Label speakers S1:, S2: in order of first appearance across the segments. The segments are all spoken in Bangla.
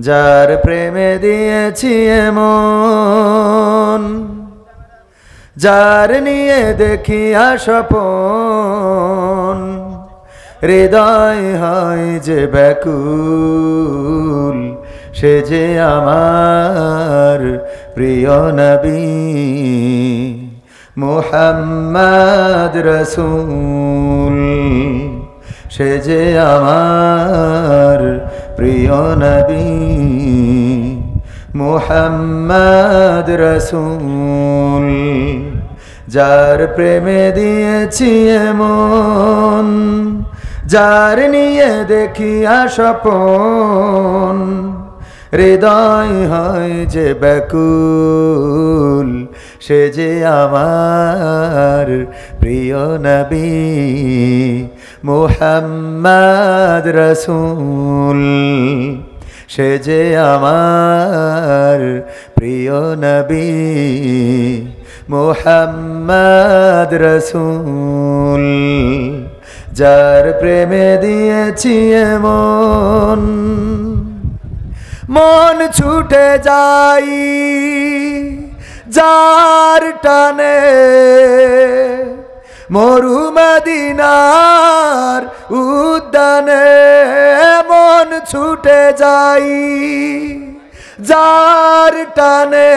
S1: যার প্রেমে দিয়েছি এমন, যার নিয়ে দেখি স্বপন, হৃদয় হয় যে ব্যাকুল, সে যে আমার প্রিয় নবী মুহাম্মদ রসূল। সে যে আমার প্রিয় নবী মুহাম্মদ রসূল। যার প্রেমে দিয়েছি এমন, যার নিয়ে দেখি স্বপন, হৃদয় হয় যে ব্যাকুল, সে যে আমার প্রিয় নবী মুহাম্মদ রসূল। সে যে আমার প্রিয় নবী মুহাম্মদ রসূল। যার প্রেমে দিয়েছি এমন, মন ছুটে যাই যার টানে, মরু মদিনার উদ্যানে। মন ছুটে যাই যার টানে,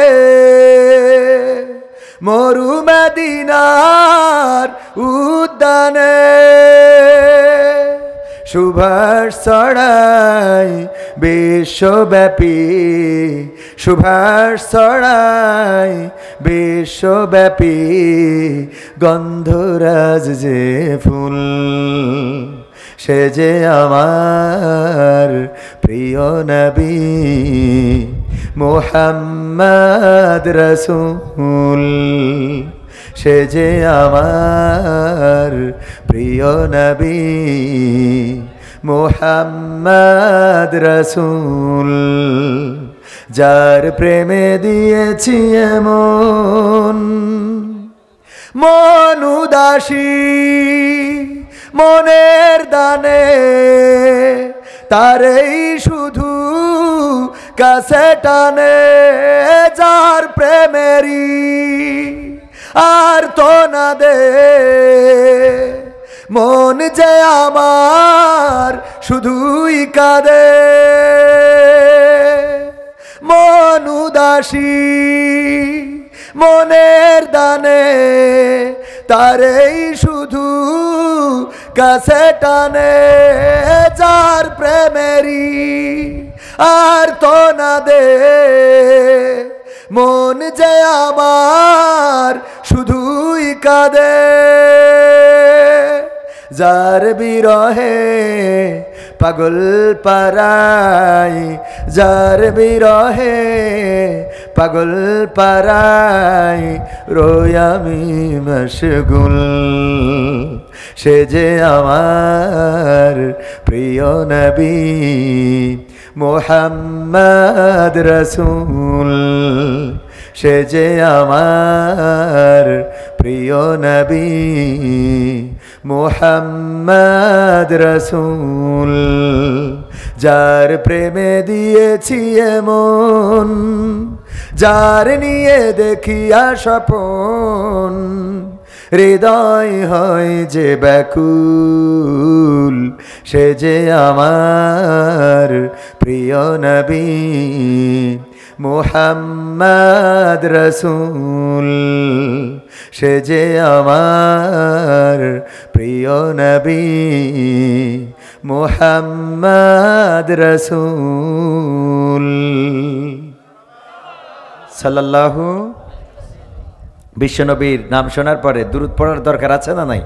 S1: মরু মদিনার উদ্যানে। সুভাষ ছড়াই বিশ্বব্যাপী, সুভাষ ছড়াই বিশ্বব্যাপী, গন্ধরাজ যে ফুল। সে যে আমার প্রিয় নবী মুহাম্মদ রসূল। সে যে আমার প্রিয় নবী মুহাম্মদ রসূল। যার প্রেমে দিয়েছি এমন, মন উদাসী মনের দানে, তারেই শুধু কাছে টানে। যার প্রেমেরই আর তো না দে, মন যে আমার শুধুই কাঁদে। মন উদাসী মনের দানে, তারেই শুধু কাছে টানে। যার প্রেমেরই আর তো না দে, মন যে আমার শুধুই কাঁদে। যার বিরহে পাগল পারাই, যার বিরহে পাগল পারাই, রোই আমি মশগুল। সে যে আমার প্রিয় নবী মুহাম্মদ রসূল। সে যে আমার প্রিয় নবী মুহাম্মদ রসূল। যার প্রেমে দিয়েছি এমন, যার নিয়ে দেখি স্বপন, হৃদয় হয় যে ব্যাকুল। সে যে আমার প্রিয় নবী মুহাম্মদ রসূল। সে যে আমার প্রিয় নবী মুহাম্মদ রসূল সাল্লাল্লাহু। বিশ্বনবীর নাম শোনার পরে দুরূদ পড়ার দরকার আছে না নাই?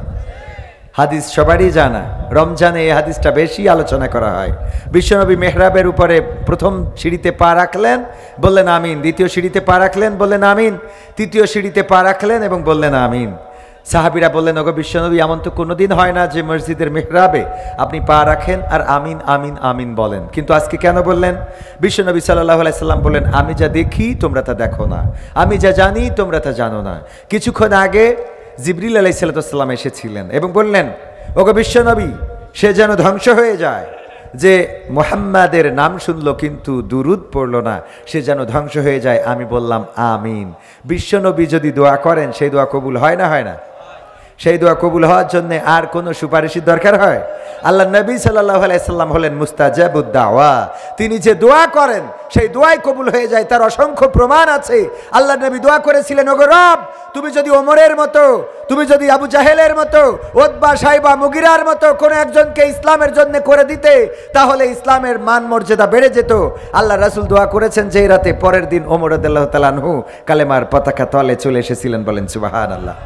S1: হাদিস সবারই জানা, রমজানে এই হাদিসটা বেশি আলোচনা করা হয়। বিশ্বনবী মেহরাবের উপরে প্রথম সিঁড়িতে পা রাখলেন, বললেন আমিন। দ্বিতীয় সিঁড়িতে পা রাখলেন, বললেন আমিন। তৃতীয় সিঁড়িতে পা রাখলেন এবং বললেন আমিন। সাহাবীরা বললেন, ওগো বিশ্বনবী, এমন তো কোনোদিন হয় না যে মসজিদের মেহরাবে আপনি পা রাখেন আর আমিন আমিন আমিন বলেন, কিন্তু আজকে কেন বললেন? বিশ্বনবী সাল্লাল্লাহু আলাইহি সাল্লাম বললেন, আমি যা দেখি তোমরা তা দেখো না, আমি যা জানি তোমরা তা জানো না। কিছুক্ষণ আগে জিবরিল আলাইহিস সালাম এসেছিলেন এবং বললেন, ওগো বিশ্বনবী, সে যেন ধ্বংস হয়ে যায়, যে মুহাম্মাদের নাম শুনলো কিন্তু দুরুদ পড়লো না, সে যেন ধ্বংস হয়ে যায়। আমি বললাম আমিন। বিশ্বনবী যদি দোয়া করেন সেই দোয়া কবুল হয় না হয় না? সেই দোয়া কবুল হওয়ার জন্য আর কোনো সুপারিশের দরকার হয়? আল্লাহ নবী সাল্লাল্লাহু আলাইহি সাল্লাম হলেন মুস্তাজাবুদ দাওয়া। তিনি যে দোয়া করেন সেই দোয়াই কবুল হয়ে যায়, তার অসংখ্য প্রমাণ আছে। আল্লাহ নবী দোয়া করেছিলেন, ওগো রব, তুমি যদি ওমরের মতো, তুমি যদি আবু জাহেলের মতো, উতবা সাইবা মুগিরার মতো কোনো একজনকে ইসলামের জন্য করে দিতে, তাহলে ইসলামের মান মর্যাদা বেড়ে যেত। আল্লাহ রাসূল দোয়া করেছেন যে রাতে, পরের দিন ওমর রাদিয়াল্লাহু তাআলা আনহু কালেমার পতাকা তলে চলে এসেছিলেন। বলেন সুবহানাল্লাহ।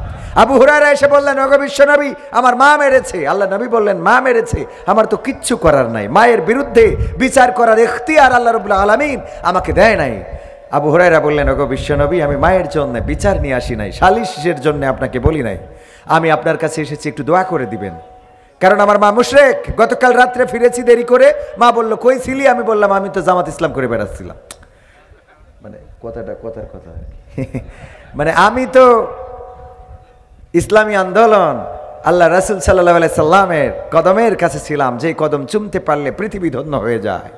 S1: আবু হুরায়রা এসে বললেন, ওগো বিশ্বনবী, আমার মা মেরেছে। আল্লাহ নবী বললেন, মা মেরেছে, আমার তো কিচ্ছু করার নাই, মায়ের বিরুদ্ধে বিচার করার ইখতিয়ার আল্লাহ রাব্বুল আলামিন আমাকে দেয় নাই। আবু হুরায়রা বললেন, ওগো বিশ্বনবী, আমি মায়ের জন্য বিচার নিয়ে আসি নাই, সালিশের জন্য আপনাকে বলি নাই, আমি আপনার কাছে এসেছি একটু দোয়া করে দিবেন, কারণ আমার মা মুশরিক। গতকাল রাত্রে ফিরেছি দেরি করে, মা বলল কই ছিলি? আমি বললাম আমি তো জামাত ইসলাম করে বেড়াচ্ছিলাম। মানে কথার কথা মানে আমি তো ইসলামী আন্দোলন আল্লাহ রাসূল সাল্লাল্লাহু আলাইহি সাল্লামের কদমের কাছে ছিলাম, যে কদম চুমতে পারলে পৃথিবী ধন্য হয়ে যায়।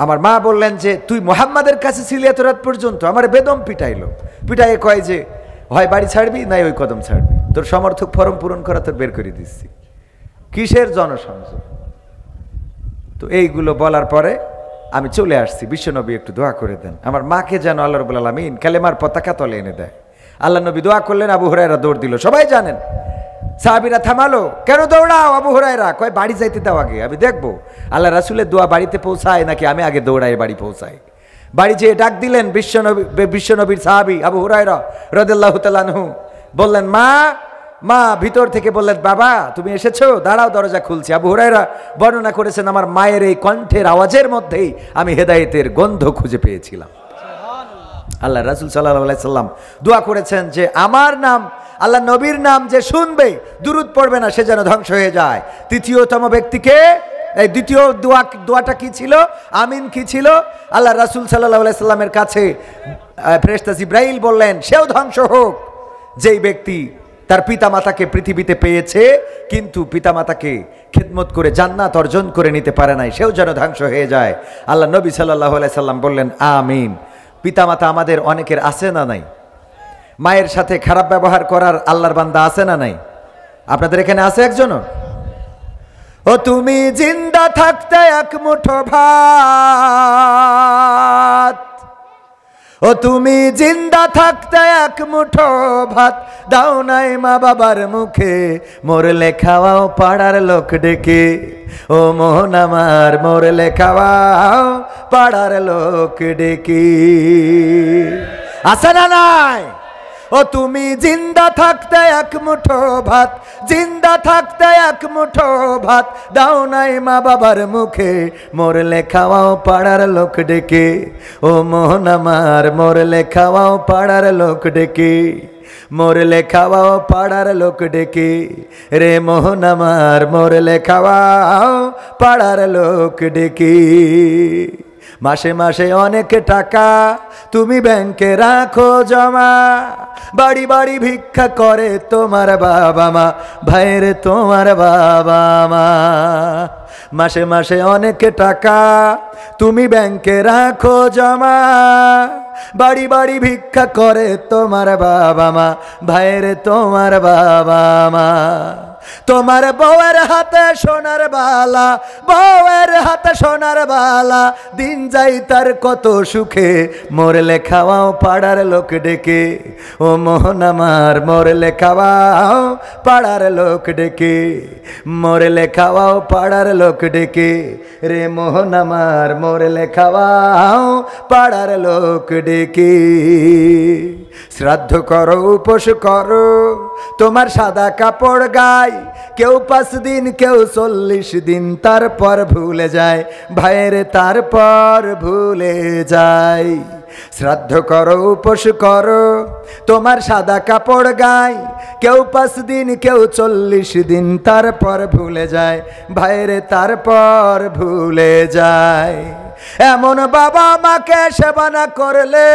S1: আমার মা বললেন যে তুই মুহাম্মাদের কাছে ছিলি এত রাত পর্যন্ত। আমার বেদম পিটাইলো, পিটাইয়ে কয় যে হয় বাড়ি ছাড়বি নাই ওই কদম ছাড়বি, তোর সমর্থক ফরম পূরণ করা তোর বের করে দিচ্ছি। কিসের জনসংযোগ? তো এইগুলো বলার পরে আমি চলে আসছি, বিশ্বনবী একটু দোয়া করে দেন, আমার মাকে যেন আল্লাহ রাব্বুল আলামিন কালেমার পতাকা তলে এনে দেয়। আল্লাহ নবী দোয়া করলেন, আবু হুরায়রা দৌড় দিল। সবাই জানেন, সাহাবীরা থামালো, কেন দৌড়াও? আবু হুরায়রা কয় বাড়ি যাইতে দাও আগে, আমি দেখবো আল্লাহ রাসূলের দোয়া বাড়িতে পৌঁছায় নাকি আমি আগে দৌড়াই বাড়ি পৌঁছাই। বাড়ি যেয়ে ডাক দিলেন বিশ্বনবীর সাহাবী আবু হুরায়রা রাদিয়াল্লাহু তাআলা আনহু। বললেন মা, মা ভিতর থেকে বললেন, বাবা তুমি এসেছো, দাঁড়াও দরজা খুলছি। আবু হুরায়রা বর্ণনা করেছেন, আমার মায়ের এই কণ্ঠের আওয়াজের মধ্যেই আমি হেদায়েতের গন্ধ খুঁজে পেয়েছিলাম। আল্লাহ রাসূল সাল্লাল্লাহু আলাইহি সাল্লাম দোয়া করেছেন যে আমার নাম, আল্লাহ নবীর নাম যে শুনবে দুরূদ পড়বে না, সে যেন ধ্বংস হয়ে যায়। তৃতীয়তম ব্যক্তিকে, এই দ্বিতীয় দোয়াটা কি ছিল? আমিন কি ছিল? আল্লাহ রাসূল সাল্লাল্লাহু আলাইহি সাল্লামের কাছে ফেরেশতা জিবরাইল বললেন, সেও ধ্বংস হোক যেই ব্যক্তি তার পিতামাতাকে পৃথিবীতে পেয়েছে কিন্তু পিতামাতাকে খিদমত করে জান্নাত অর্জন করে নিতে পারে নাই, সেও যেন ধ্বংস হয়ে যায়। আল্লাহ নবী সাল্লাল্লাহু আলাইহি সাল্লাম বললেন আমিন। পিতামাতা আমাদের অনেকের আছে না নাই? মায়ের সাথে খারাপ ব্যবহার করার আল্লাহর বান্দা আছে না নাই? আপনাদের এখানে আছে একজনও? ও তুমি জিন্দা থাকতে এক মুঠো ভাত, ও তুমি জিন্দা থাকতে এক মুঠো ভাত দাও নাই মা বাবার মুখে, মরলে খাওয়াও পাড়ার লোক ডেকে। ও মোহন আমার মরলে খাওয়াও পাড়ার লোক ডেকে। আছে না নাই? ও তুমি জিন্দা থাকতে এক মুঠো ভাত, জিন্দা থাকতে এক মুঠো ভাত দাও নাই মা বাবার মুখে, মরলে খাওয়াও পাড়ার লোক ডেকে। ও মোহন আমার মরলে খাওয়াও পাড়ার লোক ডেকে, মরলে খাওয়াও পাড়ার লোক ডেকে। রে মোহন আমার মরলে খাওয়াও পাড়ার লোক ডেকে। মাসে মাসে অনেক টাকা তুমি ব্যাংকে রাখো জমা, বাড়ি বাড়ি ভিক্ষা করে তোমার বাবা মা, ভাইয়ের তোমার বাবা মা। মাসে মাসে অনেক টাকা তুমি ব্যাংকে রাখো জমা, বাড়ি বাড়ি ভিক্ষা করে তোমার বাবা মা, ভাইয়ের তোমার বাবা মা। তোমার বউয়ের হাতে সোনার বালা, বউয়ের হাতে সোনার বালা, দিন যাই তার কত সুখে, মরলে খাওয়াও পাড়ার লোক ডেকে। ও মোহন আমার মরলে খাওয়াও পাড়ার লোক ডেকে, মরলে খাওয়াও পাড়ার লোক ডেকে। রে মোহন আমার মরলে খাওয়াও পাড়ার লোক ডেকে। শ্রাদ্ধ করো উপোস করো তোমার সাদা কাপড় গায়, কেউ 5 দিন কেউ 40 দিন, তারপর ভুলে যায় ভাইয়ের, তারপর ভুলে যায়। শ্রাদ্ধ করো উপোস করো তোমার সাদা কাপড় গায়, কেউ 5 দিন কেউ 40 দিন, তারপর ভুলে যায় ভাইয়ের, তারপর ভুলে যায়। এমন বাবা মাকে সেবা না করলে,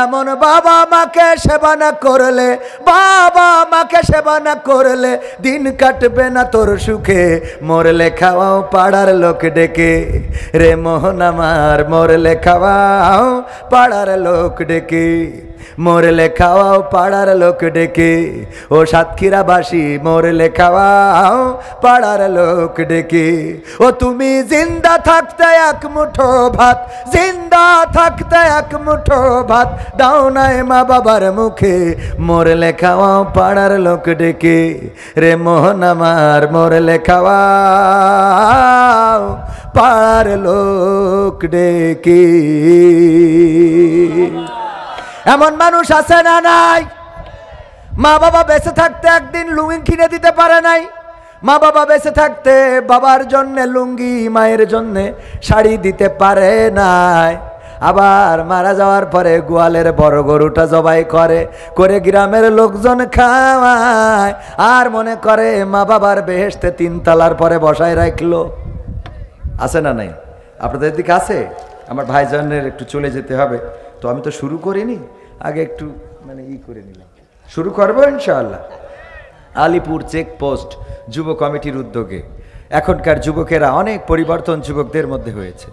S1: এমন বাবা মাকে সেবা না করলে, বাবা মাকে সেবা না করলে দিন কাটবে না তোর সুখে। মরলে খাওয়াও পাড়ার লোক ডেকে, রে মোহন আমার মরলে খাওয়াও পাড়ার লোক ডেকে, মরলে খাওয়াও পাড়ার লোক ডেকে। ও সাতক্ষীরাবাসী মরলে খাওয়াও পাড়ার লোক ডেকে। ও তুমি জিন্দা থাকতে এক মুঠো ভাত, জিন্দা থাকতে এক মুঠো ভাত দাও নাই মা বাবার মুখে। মরলে খাওয়াও পাড়ার লোক ডেকে, রে মোহন আমার মরলে খাওয়াও পাড়ার লোক ডেকে। এমন মানুষ আছে না নাই? মা বাবা বেঁচে থাকতে একদিন লুঙ্গি কিনে দিতে পারে নাই, মা বাবা বেঁচে থাকতে বাবার জন্যে লুঙ্গি, মায়ের জন্যে শাড়ি দিতে পারে নাই। আবার মারা যাওয়ার পরে গোয়ালের বড় গরুটা জবাই করে, করে গ্রামের লোকজন খাওয়ায়, আর মনে করে মা বাবার বেহেশতে 3 তলার পরে বসায় রাখলো। আছে না নাই? আপনাদের দিকে আছে? আমার ভাইজানের একটু চলে যেতে হবে, তো আমি তো শুরু করিনি, আগে একটু মানে করে নিলাম। শুরু করবো ইনশাআল্লাহ। আলিপুর চেকপোস্ট যুব কমিটির উদ্যোগে এখনকার যুবকেরা অনেক পরিবর্তন যুবকদের মধ্যে হয়েছে।